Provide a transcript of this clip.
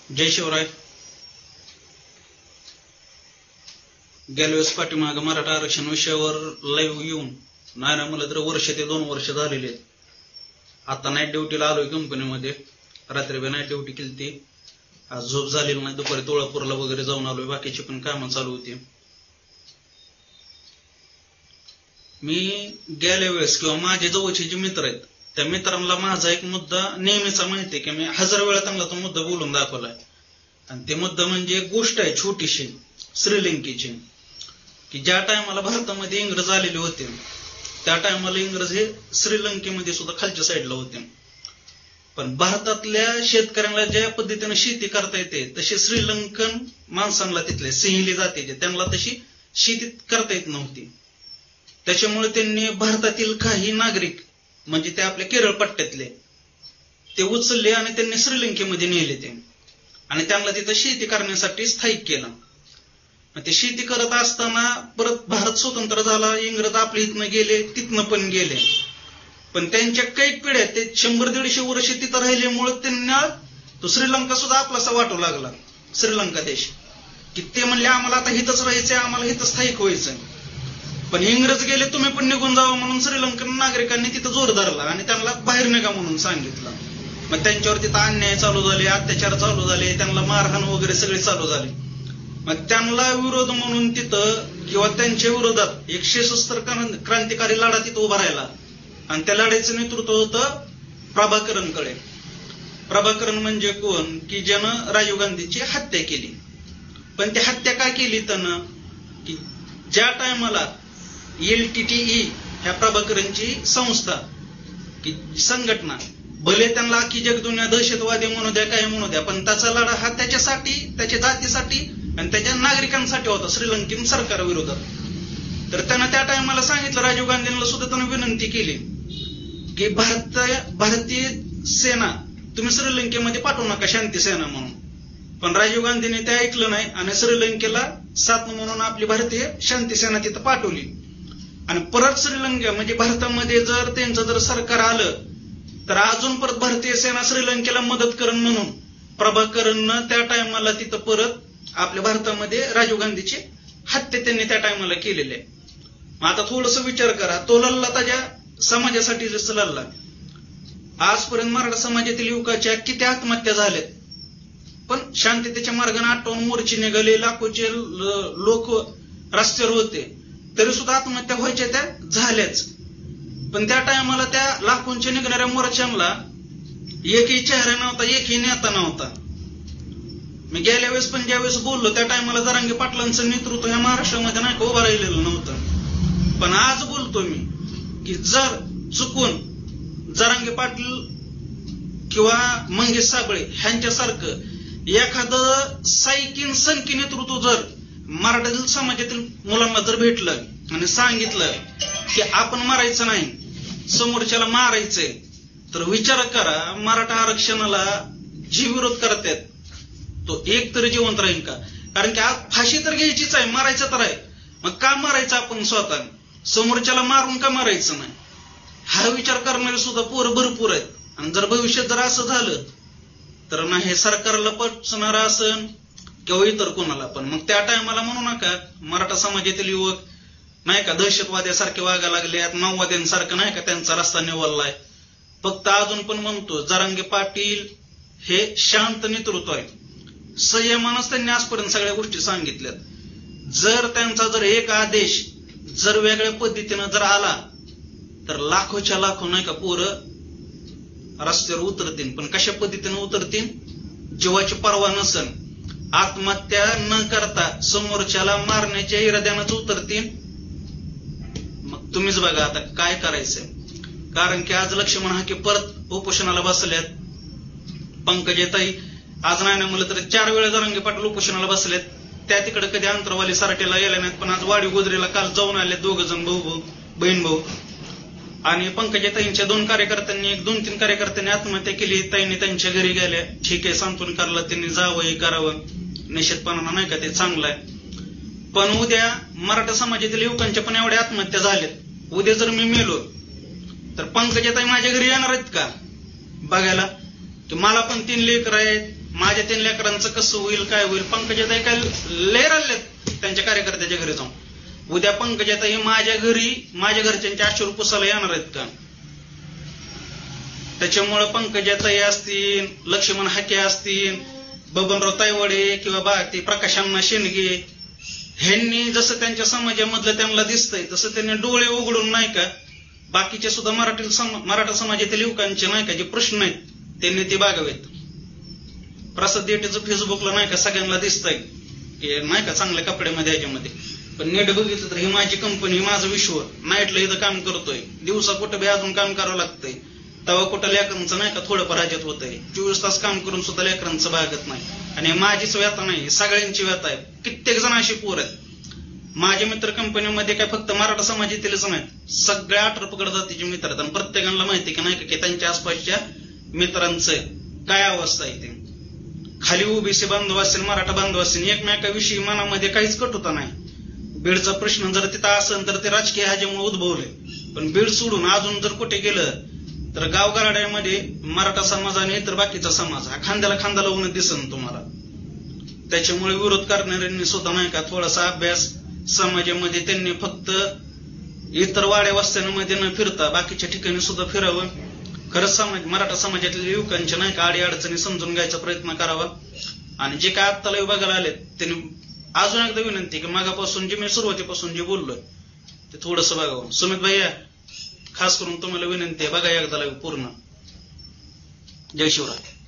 जय शिवराय. गेल्या वेळेस पाठीमाग मराठा आरक्षण विषयावर लाईव्ह येऊन नाही मला तर वर्ष ते 2 वर्ष झालेले आहेत. आता नाईट ड्युटीला आलोय कंपनीमध्ये. रात्री बी नाईट ड्युटी केली ती. आज झोप झालेली नाही. दुपारी तोळापूरला वगैरे जाऊन आलोय. बाकीची पण कामं चालू होती. मी गेल्या वेळेस किंवा माझे जवळचे जे मित्र आहेत त्या मित्रांना माझा एक मुद्दा नेहमीचा माहिती आहे की मी 1000 वेळा त्यांना तो मुद्दा बोलून दाखवलाय. आणि ते मुद्दा म्हणजे एक गोष्ट आहे छोटीशी श्रीलंकेची, की ज्या टायमाला भारतामध्ये इंग्रज आलेले होते त्या टायमाला इंग्रज हे श्रीलंकेमध्ये सुद्धा खालच्या साईडला होते. पण भारतातल्या शेतकऱ्यांना ज्या पद्धतीने शेती करता येते तशी श्रीलंकन माणसांना तिथले सिंहली जातीचे त्यांना तशी शेती करता येत नव्हती. त्याच्यामुळे त्यांनी भारतातील काही नागरिक म्हणजे ते आपल्या केरळ पट्ट्यातले ते उचलले आणि त्यांनी श्रीलंकेमध्ये नेले ते आणि त्यांना तिथं शेती करण्यासाठी स्थायिक केलं. ते शेती करत असताना परत भारत स्वतंत्र झाला. इंग्रज आपल्या इथनं गेले, तिथनं पण गेले. पण त्यांच्या काही पिढ्या ते 100-150 वर्ष तिथं राहिल्यामुळे त्यांना तो श्रीलंका सुद्धा आपलासा वाटू लागला. श्रीलंका देश की ते म्हणले आम्हाला आता हिथंच राहायचंय, आम्हाला हिथं स्थायिक व्हायचंय. पण इंग्रज गेले, तुम्ही पण निघून जावं म्हणून श्रीलंकन नागरिकांनी तिथं जोर धरला आणि त्यांना बाहेर निघा म्हणून सांगितलं. मग त्यांच्यावर तिथं अन्याय चालू झाले, अत्याचार चालू झाले, त्यांना मारहाण वगैरे सगळे चालू झाले. मग त्यांना विरोध म्हणून तिथं किंवा त्यांच्या विरोधात एक सशस्त्र क्रांतिकारी लढा तिथं उभा राहिला आणि त्या लढाईचं नेतृत्व होतं प्रभाकरणकडे. प्रभाकरण म्हणजे कोण की ज्यानं राजीव गांधीची हत्या केली. पण ती हत्या का केली त्यानं की ज्या टायमाला LTTE ह्या प्रभाकरणची संस्था की संघटना भले त्यांना अख्खी जगदुनिया दहशतवादी म्हणू द्या काय म्हणू द्या पण त्याचा लढा हा त्याच्यासाठी, त्याच्या जातीसाठी आणि त्याच्या नागरिकांसाठी होता श्रीलंकेन सरकारविरोधात. तर त्यानं त्या टायमाला सांगितलं, राजीव गांधींना सुद्धा त्यानं विनंती केली की भारतीय सेना तुम्ही श्रीलंकेमध्ये पाठवू नका शांती सेना म्हणून. पण राजीव गांधींनी ते ऐकलं नाही आणि श्रीलंकेला साथ म्हणून आपली भारतीय शांती सेना तिथं पाठवली. आणि परत श्रीलंका म्हणजे भारतामध्ये जर त्यांचं जर सरकार आलं तर अजून परत भारतीय सेना श्रीलंकेला मदत करण म्हणून प्रभाकरणनं त्या टायमाला तिथं परत आपल्या भारतामध्ये राजीव गांधीची हत्या त्यांनी त्या टायमाला केलेली आहे. आता थोडस विचार करा, तो लढला त्याच्या समाजासाठी जसं लढला. आजपर्यंत मराठा समाजातील युवकाच्या किती आत्महत्या झाल्यात. पण शांततेच्या मार्गाने 58 मोर्चे निघाले, लाखोचे लोक रस्त्यावर होते, तरी सुद्धा आत्महत्या व्हायच्या त्या झाल्याच. पण त्या टायमाला त्या लाखोंच्या निघणाऱ्या मोर्चांना एकही चेहरा नव्हता, एकही नेता नव्हता. मी गेल्या वेळेस पण ज्यावेळेस बोललो त्या टायमाला जरांगे पाटलांचं नेतृत्व ह्या महाराष्ट्रामध्ये नाही का उभं राहिलेलं नव्हतं. पण आज बोलतो मी की जर चुकून जरांगे पाटील किंवा मंगेश साबळे ह्यांच्यासारखं एखादं सायकीन सनकी नेतृत्व जर मराठा समाजातील मुलांना जर भेटलं आणि सांगितलं की आपण मारायचं नाही, समोरच्याला मारायचंय, तर विचार करा मराठा आरक्षणाला जी विरोध करतात तो एक तरी जिवंत राहील का? कारण की आज फाशी तर घ्यायचीच आहे, मारायचं तर आहे. मग का मारायचं आपण स्वतः? समोरच्याला मारून का मारायचं नाही? हा विचार करणारे सुद्धा पोरं भरपूर आहेत. आणि जर भविष्यात जर असं झालं तर ना हे सरकारला पचणार असन किंवा इतर कोणाला पण. मग त्या टायमाला म्हणू नका मराठा समाजातील युवक नाही का दहशतवाद्यासारखे वागायला लागले, माओवाद्यांसारखं नाही का त्यांचा रस्ता निवडलाय. फक्त अजून पण म्हणतो जरांगे पाटील हे शांत नेतृत्व आहे. संयमानच त्यांनी आजपर्यंत सगळ्या गोष्टी सांगितल्यात. जर त्यांचा जर एक आदेश जर वेगळ्या पद्धतीनं जर आला तर लाखोच्या लाखो नाही का पोरं रस्त्यावर उतरतील. पण कशा पद्धतीनं उतरतील? जीवाची पर्वा नसन, आत्महत्या न करता समोरच्याला मारण्याच्या इराद्यानंच उतरतील. मग तुम्हीच बघा आता काय करायचंय. कारण की आज लक्ष्मण हाके परत उपोषणाला बसल्यात. पंकजाताई आज नाही ना म्हणलं तर 4 वेळा जरांगे पाटील उपोषणाला बसलेत. त्या तिकडे कधी अंतरवाली सारटेला गेल्या नाहीत, पण आज वाडी गोजरीला काल जाऊन आले 2 जण बहीण भाऊ. आणि पंकजाताईंच्या 2 कार्यकर्त्यांनी 2-3 कार्यकर्त्यांनी आत्महत्या केली. ताईंनी त्यांच्या घरी गेल्या. ठीक आहे, सांत्वन करायला त्यांनी जावं हे करावं, निश्चितपणानं नाही का ते चांगलं आहे. पण उद्या मराठा समाजातील युवकांच्या पण एवढ्या आत्महत्या झाल्यात. उद्या जर मी मेलो तर पंकजाताई माझ्या घरी येणार आहेत का बघायला? की मला पण 3 लेकरं आहेत, माझ्या 3 लेकरांचं कसं होईल, काय होईल. पंकजाताई काय लय राहिलेत त्यांच्या कार्यकर्त्याच्या घरी जाऊन. उद्या पंकजाताई माझ्या घरी माझ्या घरच्यांच्या अश्रू पुसायला येणार आहेत का? त्याच्यामुळे पंकजाताई असतील, लक्ष्मण हाके असतील, बबनराव तायवाडे किंवा ते प्रकाश अण्णा शेंडगे, ह्यांनी जसं त्यांच्या समाजामधलं त्यांना दिसतंय तसं त्यांनी डोळे उघडून नाही का बाकीचे सुद्धा मराठा समाजातील युवकांचे नाही का जे प्रश्न आहेत त्यांनी ते बागावेत. प्रसाद देठेचं फेसबुकला नाही का सगळ्यांना दिसतंय की नाही का चांगल्या कपड्यामध्ये ह्याच्यामध्ये. पण नेट बघितलं तर ही माझी कंपनी, माझं विश्व, नाईटला इथं काम करतोय, दिवसा कुठं बी अजून काम करावं लागतंय, तेव्हा कुठं लेकरांचं नाही का थोडंफार ह्याच्यात होतंय. 24 तास काम करून सुद्धा लेकरांचं भागत नाही. आणि माझीच व्यथा नाही, सगळ्यांची व्यथा आहे. कित्येक जण अशी पोर आहेत माझ्या मित्र कंपनीमध्ये, काय फक्त मराठा समाजातीलच नाहीत, सगळ्या 18 पगड जातीचे मित्र आहेत. आणि प्रत्येकाला माहिती की नाही का की त्यांच्या आसपासच्या मित्रांचं काय अवस्था आहे. ते खाली ओबीसी बांधव असेल, मराठा बांधव असेल, एकमेकाविषयी मनामध्ये काहीच कटुता नाही. बीडचा प्रश्न जर तिथं असेल तर ते राजकीय ह्याच्यामुळे उद्भवले. पण बीड सोडून अजून जर कुठे गेलं तर गावगाड्यामध्ये मराठा समाज आणि इतर बाकीचा समाज हा खांद्याला खांदा लावून दिसन तुम्हाला. त्याच्यामुळे विरोध करणाऱ्यांनी सुद्धा नाही का थोडासा अभ्यास समाजामध्ये त्यांनी फक्त इतर वाड्या वस्त्यांमध्ये न फिरता बाकीच्या ठिकाणी सुद्धा फिरावं. खरंच मराठा समाजातील युवकांच्या नाही का अडी अडचणी समजून घ्यायचा प्रयत्न करावा. आणि जे काय आत्ता लाईव्ह बघायला आले त्यांनी अजून एकदा विनंती की मागापासून जे मी सुरुवातीपासून जे बोललोय ते थोडंसं बघावं. सुमित भैया खास करून तुम्हाला विनंती आहे, बघा एकदा लाईव्ह पूर्ण. जय शिवराय.